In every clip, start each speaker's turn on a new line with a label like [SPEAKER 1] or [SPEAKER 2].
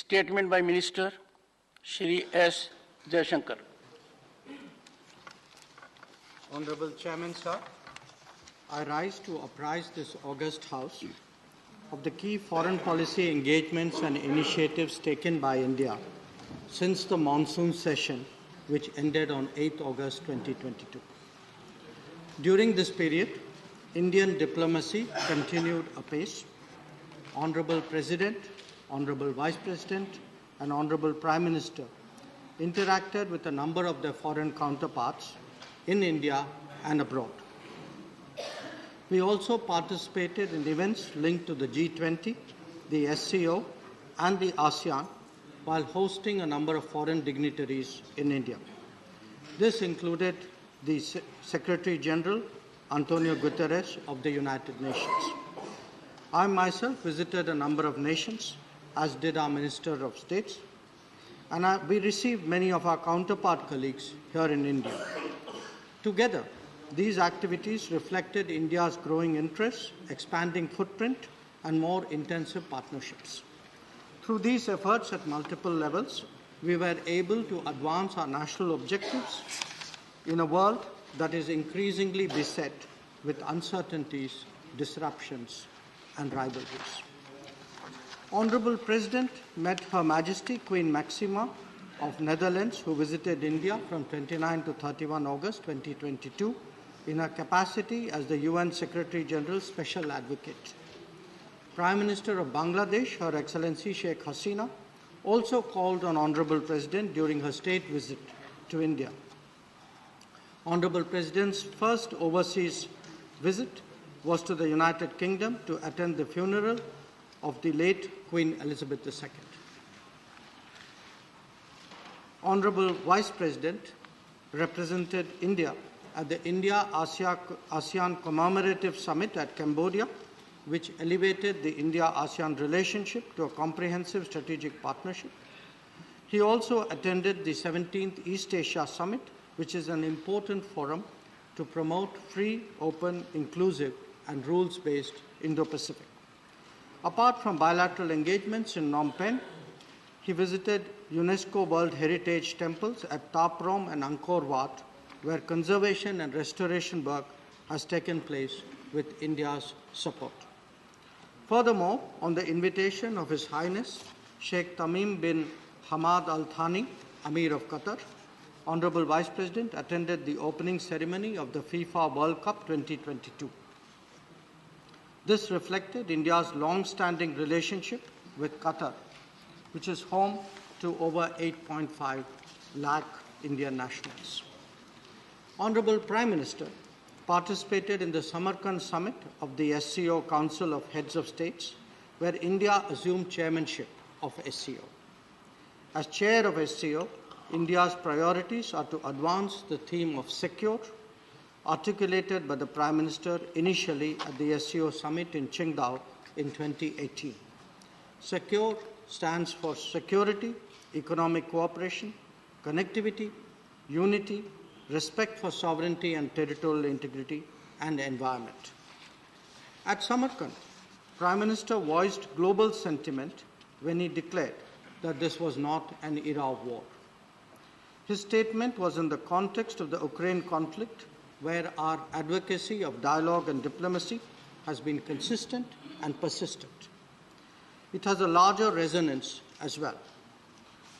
[SPEAKER 1] Statement by Minister Shri S. Jaishankar.
[SPEAKER 2] Honorable Chairman, sir, I rise to apprise this august House of the key foreign policy engagements and initiatives taken by India since the monsoon session, which ended on 8 August 2022. During this period, Indian diplomacy continued apace. Honorable President, Honorable Vice President, and Honorable Prime Minister interacted with a number of their foreign counterparts in India and abroad. We also participated in events linked to the G20, the SCO, and the ASEAN while hosting a number of foreign dignitaries in India. This included the Secretary General, Antonio Guterres of the United Nations. I myself visited a number of nations, as did our Minister of States, and we received many of our counterpart colleagues here in India. Together, these activities reflected India's growing interests, expanding footprint, and more intensive partnerships. Through these efforts at multiple levels, we were able to advance our national objectives in a world that is increasingly beset with uncertainties, disruptions, and rivalries. Honorable President met Her Majesty Queen Maxima of Netherlands, who visited India from 29 to 31 August 2022 in her capacity as the UN Secretary General's Special Advocate. Prime Minister of Bangladesh, Her Excellency Sheikh Hasina, also called on Honorable President during her state visit to India. Honorable President's first overseas visit was to the United Kingdom to attend the funeral of the late Queen Elizabeth II. Honorable Vice President represented India at the India-ASEAN Commemorative Summit at Cambodia, which elevated the India-ASEAN relationship to a comprehensive strategic partnership. He also attended the 17th East Asia Summit, which is an important forum to promote free, open, inclusive, and rules-based Indo-Pacific. Apart from bilateral engagements in Phnom Penh, he visited UNESCO World Heritage temples at Taprom and Angkor Wat, where conservation and restoration work has taken place with India's support. Furthermore, on the invitation of His Highness Sheikh Tamim bin Hamad Al Thani, Amir of Qatar, Honorable Vice President attended the opening ceremony of the FIFA World Cup 2022. This reflected India's long-standing relationship with Qatar, which is home to over 8.5 lakh Indian nationals. Honorable Prime Minister participated in the Samarkand Summit of the SCO Council of Heads of States, where India assumed chairmanship of SCO. As chair of SCO, India's priorities are to advance the theme of secure, articulated by the Prime Minister initially at the SCO Summit in Qingdao in 2018. Secure stands for security, economic cooperation, connectivity, unity, respect for sovereignty and territorial integrity, and environment. At Samarkand, Prime Minister voiced global sentiment when he declared that this was not an era of war. His statement was in the context of the Ukraine conflict, where our advocacy of dialogue and diplomacy has been consistent and persistent. It has a larger resonance as well.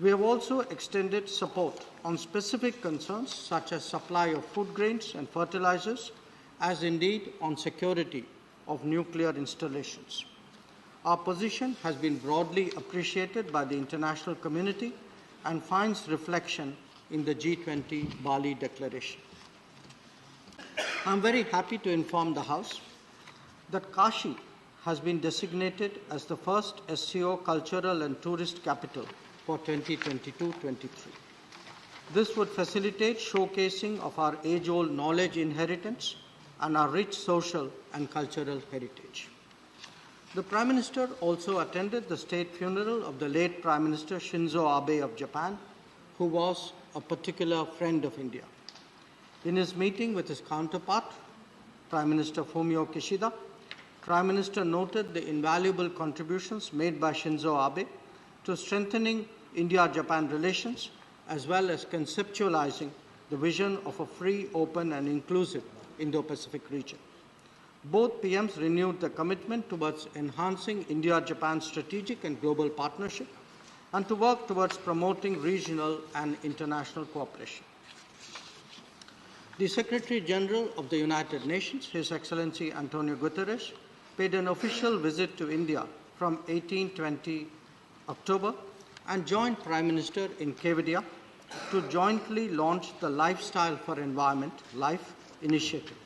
[SPEAKER 2] We have also extended support on specific concerns such as supply of food grains and fertilizers, as indeed on security of nuclear installations. Our position has been broadly appreciated by the international community and finds reflection in the G20 Bali Declaration. I am very happy to inform the House that Kashi has been designated as the first SCO cultural and tourist capital for 2022-23. This would facilitate showcasing of our age-old knowledge inheritance and our rich social and cultural heritage. The Prime Minister also attended the state funeral of the late Prime Minister Shinzo Abe of Japan, who was a particular friend of India. In his meeting with his counterpart, Prime Minister Fumio Kishida, Prime Minister noted the invaluable contributions made by Shinzo Abe to strengthening India-Japan relations, as well as conceptualizing the vision of a free, open, and inclusive Indo-Pacific region. Both PMs renewed their commitment towards enhancing India-Japan strategic and global partnership and to work towards promoting regional and international cooperation. The Secretary General of the United Nations, His Excellency Antonio Guterres, paid an official visit to India from 18-20 October and joined Prime Minister in Kevadia to jointly launch the Lifestyle for Environment (LIFE) initiative.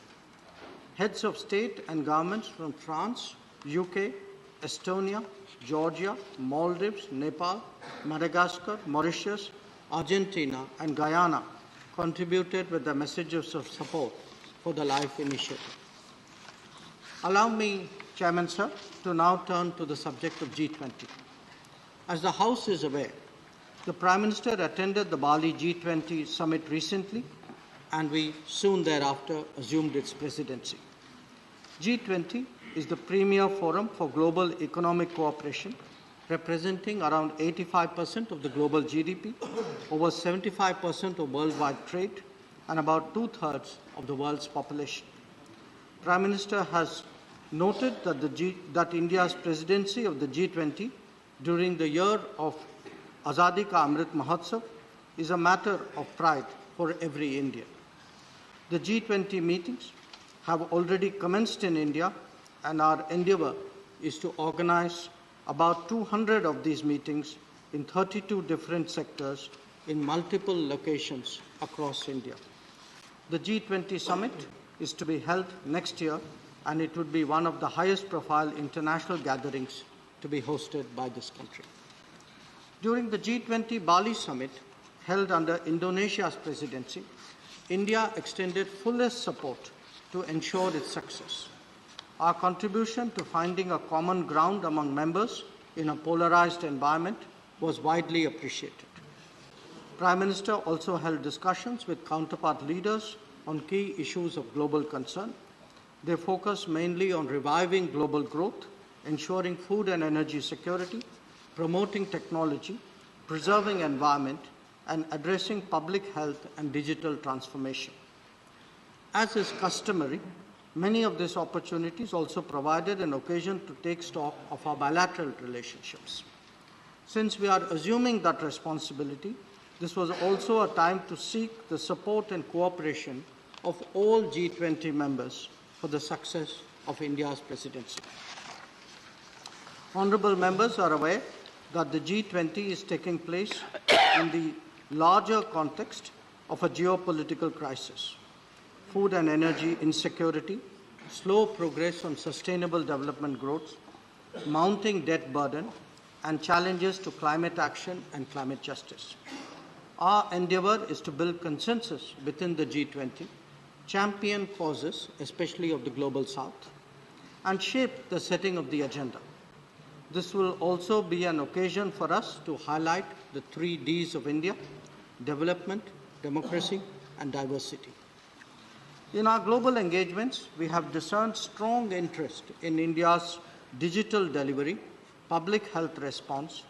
[SPEAKER 2] Heads of state and governments from France, UK, Estonia, Georgia, Maldives, Nepal, Madagascar, Mauritius, Argentina, and Guyana contributed with the messages of support for the LIFE initiative. Allow me, Chairman Sir, to now turn to the subject of G20. As the House is aware, the Prime Minister attended the Bali G20 summit recently, and we soon thereafter assumed its presidency. G20 is the premier forum for global economic cooperation, representing around 85% of the global GDP, over 75% of worldwide trade, and about two-thirds of the world's population. Prime Minister has noted that India's presidency of the G20 during the year of Azadi Ka Amrit Mahotsav is a matter of pride for every Indian. The G20 meetings have already commenced in India, and our endeavor is to organize about 200 of these meetings in 32 different sectors in multiple locations across India. The G20 summit is to be held next year, and it would be one of the highest profile international gatherings to be hosted by this country. During the G20 Bali summit, held under Indonesia's presidency, India extended fullest support to ensure its success. Our contribution to finding a common ground among members in a polarized environment was widely appreciated. Prime Minister also held discussions with counterpart leaders on key issues of global concern. They focused mainly on reviving global growth, ensuring food and energy security, promoting technology, preserving environment, and addressing public health and digital transformation. As is customary, many of these opportunities also provided an occasion to take stock of our bilateral relationships. Since we are assuming that responsibility, this was also a time to seek the support and cooperation of all G20 members for the success of India's presidency. Honourable members are aware that the G20 is taking place in the larger context of a geopolitical crisis. Food and energy insecurity, slow progress on sustainable development growth, mounting debt burden, and challenges to climate action and climate justice. Our endeavour is to build consensus within the G20, champion causes, especially of the Global South, and shape the setting of the agenda. This will also be an occasion for us to highlight the 3 Ds of India: development, democracy, and diversity. In our global engagements, we have discerned strong interest in India's digital delivery, public health response,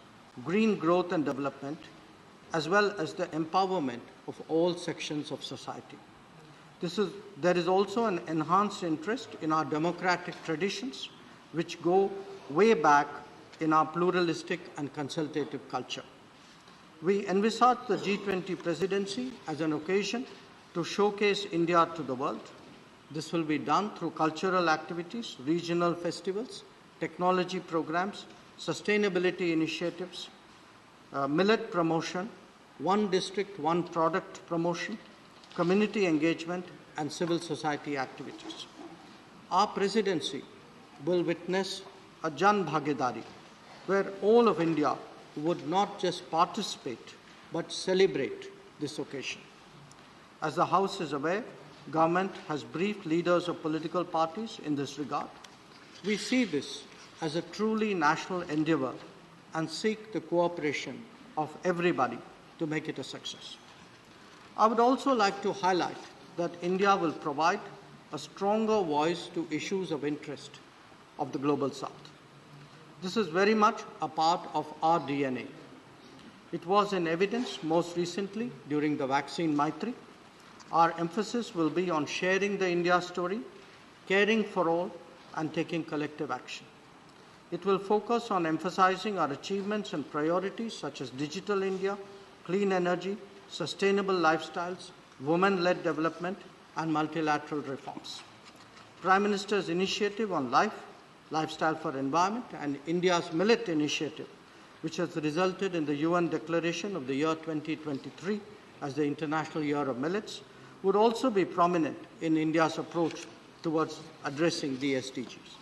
[SPEAKER 2] green growth and development, as well as the empowerment of all sections of society. There is also an enhanced interest in our democratic traditions, which go way back in our pluralistic and consultative culture. We envisage the G20 presidency as an occasion to showcase India to the world. This will be done through cultural activities, regional festivals, technology programs, sustainability initiatives, millet promotion, one district, one product promotion, community engagement, and civil society activities. Our presidency will witness a Jan Bhagidari, where all of India would not just participate, but celebrate this occasion. As the House is aware, Government has briefed leaders of political parties in this regard. We see this as a truly national endeavour and seek the cooperation of everybody to make it a success. I would also like to highlight that India will provide a stronger voice to issues of interest of the Global South. This is very much a part of our DNA. It was in evidence most recently during the vaccine Maitri. Our emphasis will be on sharing the India story, caring for all, and taking collective action. It will focus on emphasizing our achievements and priorities such as digital India, clean energy, sustainable lifestyles, women-led development, and multilateral reforms. Prime Minister's initiative on lifestyle for environment, and India's millet initiative, which has resulted in the UN declaration of the year 2023 as the International Year of Millets, would also be prominent in India's approach towards addressing the SDGs.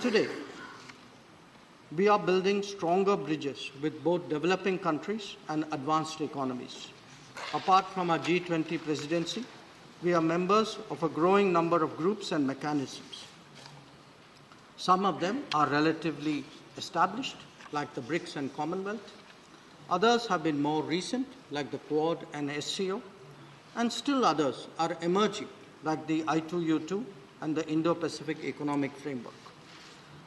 [SPEAKER 2] Today, we are building stronger bridges with both developing countries and advanced economies. Apart from our G20 presidency, we are members of a growing number of groups and mechanisms. Some of them are relatively established, like the BRICS and Commonwealth. Others have been more recent, like the Quad and SCO, and still others are emerging, like the I2U2 and the Indo-Pacific Economic Framework.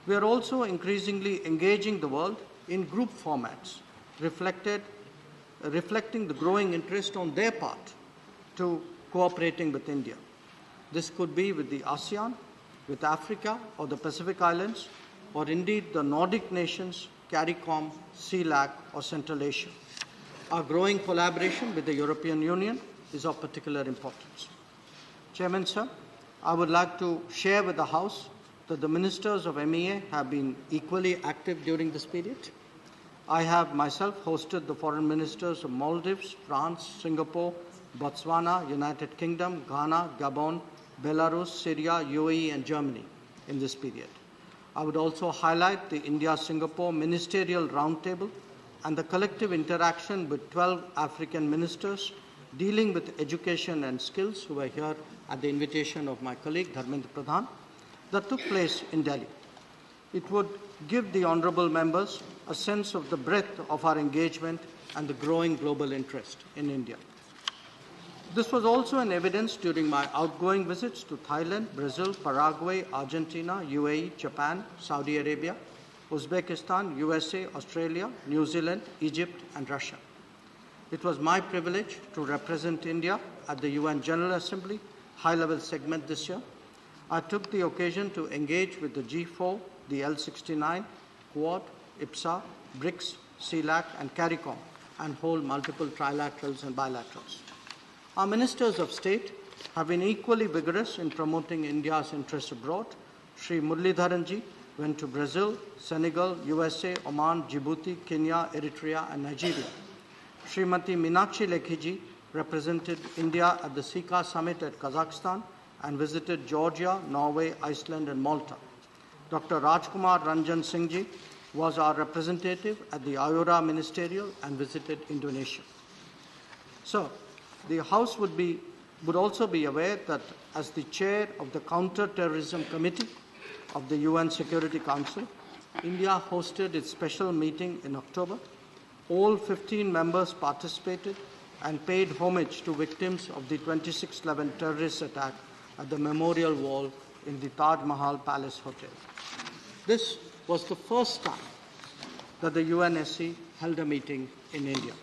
[SPEAKER 2] We are also increasingly engaging the world in group formats, reflecting the growing interest on their part to cooperating with India. This could be with the ASEAN, with Africa or the Pacific Islands, or indeed the Nordic nations, CARICOM, CELAC, or Central Asia. Our growing collaboration with the European Union is of particular importance. Chairman, sir, I would like to share with the House that the ministers of MEA have been equally active during this period. I have myself hosted the foreign ministers of Maldives, France, Singapore, Botswana, United Kingdom, Ghana, Gabon, Belarus, Syria, UAE, and Germany in this period. I would also highlight the India-Singapore Ministerial Roundtable and the collective interaction with 12 African ministers dealing with education and skills who were here at the invitation of my colleague Dharmendra Pradhan that took place in Delhi. It would give the honourable members a sense of the breadth of our engagement and the growing global interest in India. This was also in evidence during my outgoing visits to Thailand, Brazil, Paraguay, Argentina, UAE, Japan, Saudi Arabia, Uzbekistan, USA, Australia, New Zealand, Egypt, and Russia. It was my privilege to represent India at the UN General Assembly high-level segment this year. I took the occasion to engage with the G4, the L69, Quad, IPSA, BRICS, CELAC, and CARICOM, and hold multiple trilaterals and bilaterals. Our ministers of state have been equally vigorous in promoting India's interests abroad. Sri Muralidharanji went to Brazil, Senegal, USA, Oman, Djibouti, Kenya, Eritrea, and Nigeria. Srimati Meenakshi Lekhiji represented India at the SICA summit at Kazakhstan and visited Georgia, Norway, Iceland, and Malta. Dr. Rajkumar Ranjan Singhji was our representative at the IORA Ministerial and visited Indonesia. So, the House would also be aware that as the chair of the Counter-Terrorism Committee of the UN Security Council, India hosted its special meeting in October. All 15 members participated and paid homage to victims of the 26/11 terrorist attack at the Memorial Wall in the Taj Mahal Palace Hotel. This was the first time that the UNSC held a meeting in India.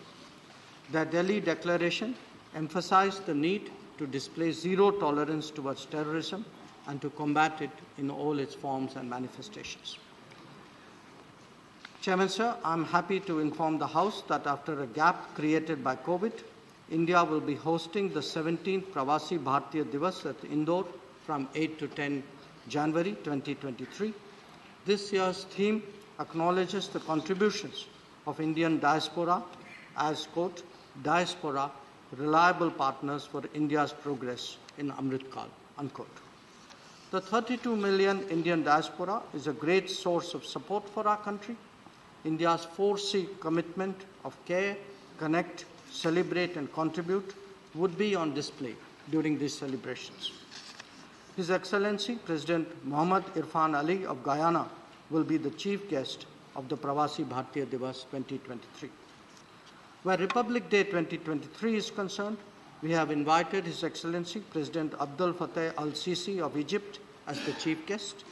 [SPEAKER 2] The Delhi Declaration emphasized the need to display zero tolerance towards terrorism and to combat it in all its forms and manifestations. Chairman, sir, I'm happy to inform the House that after a gap created by COVID, India will be hosting the 17th Pravasi Bharatiya Divas at Indore from 8 to 10 January 2023. This year's theme acknowledges the contributions of Indian diaspora as, quote, diaspora, reliable partners for India's progress in Amrit Kal, unquote. The 32 million Indian diaspora is a great source of support for our country. India's 4C commitment of care, connect, celebrate, and contribute would be on display during these celebrations. His Excellency President Mohammad Irfan Ali of Guyana will be the chief guest of the Pravasi Bharatiya Divas 2023. Where Republic Day 2023 is concerned, we have invited His Excellency President Abdel Fattah al-Sisi of Egypt as the chief guest.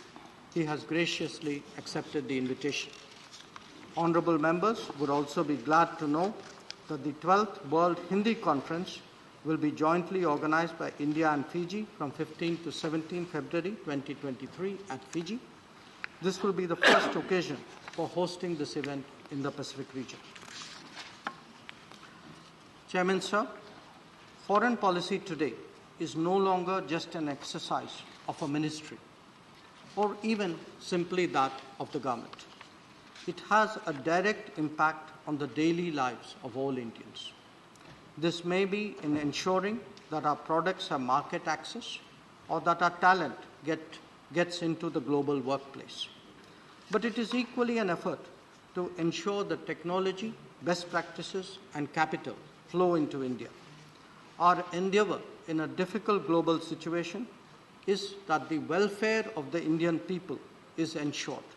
[SPEAKER 2] he has graciously accepted the invitation. Honorable members would also be glad to know that the 12th World Hindi Conference will be jointly organized by India and Fiji from 15 to 17 February 2023 at Fiji. This will be the first occasion for hosting this event in the Pacific region. Chairman, sir, foreign policy today is no longer just an exercise of a ministry or even simply that of the government. It has a direct impact on the daily lives of all Indians. This may be in ensuring that our products have market access or that our talent gets into the global workplace. But it is equally an effort to ensure that technology, best practices, and capital flow into India. Our endeavor in a difficult global situation is that the welfare of the Indian people is ensured,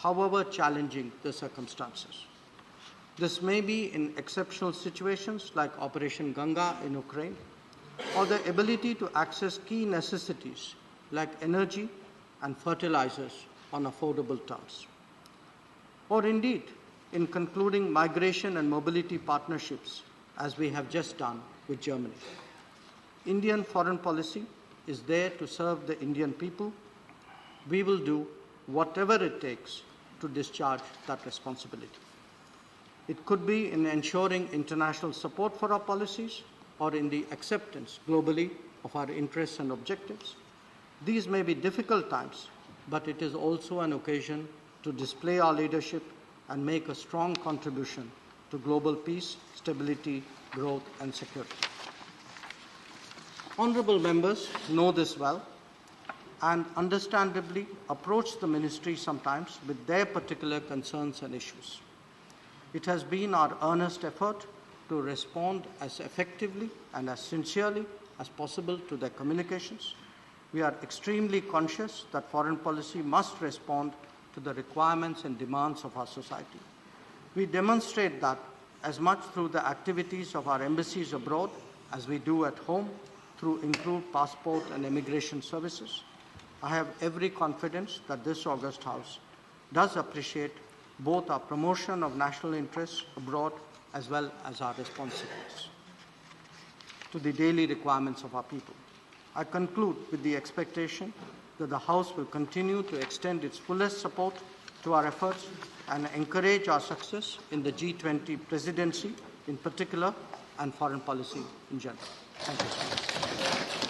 [SPEAKER 2] however challenging the circumstances. This may be in exceptional situations like Operation Ganga in Ukraine, or the ability to access key necessities like energy and fertilizers on affordable terms. Or indeed, in concluding migration and mobility partnerships, as we have just done with Germany. Indian foreign policy is there to serve the Indian people. We will do whatever it takes to discharge that responsibility. It could be in ensuring international support for our policies or in the acceptance globally of our interests and objectives. These may be difficult times, but it is also an occasion to display our leadership and make a strong contribution to global peace, stability, growth, and security. Honorable members know this well and understandably approach the ministry sometimes with their particular concerns and issues. It has been our earnest effort to respond as effectively and as sincerely as possible to their communications. We are extremely conscious that foreign policy must respond to the requirements and demands of our society. We demonstrate that as much through the activities of our embassies abroad as we do at home through improved passport and immigration services. I have every confidence that this august House does appreciate both our promotion of national interests abroad as well as our responsibilities to the daily requirements of our people. I conclude with the expectation that the House will continue to extend its fullest support to our efforts and encourage our success in the G20 presidency in particular and foreign policy in general. Thank you so much.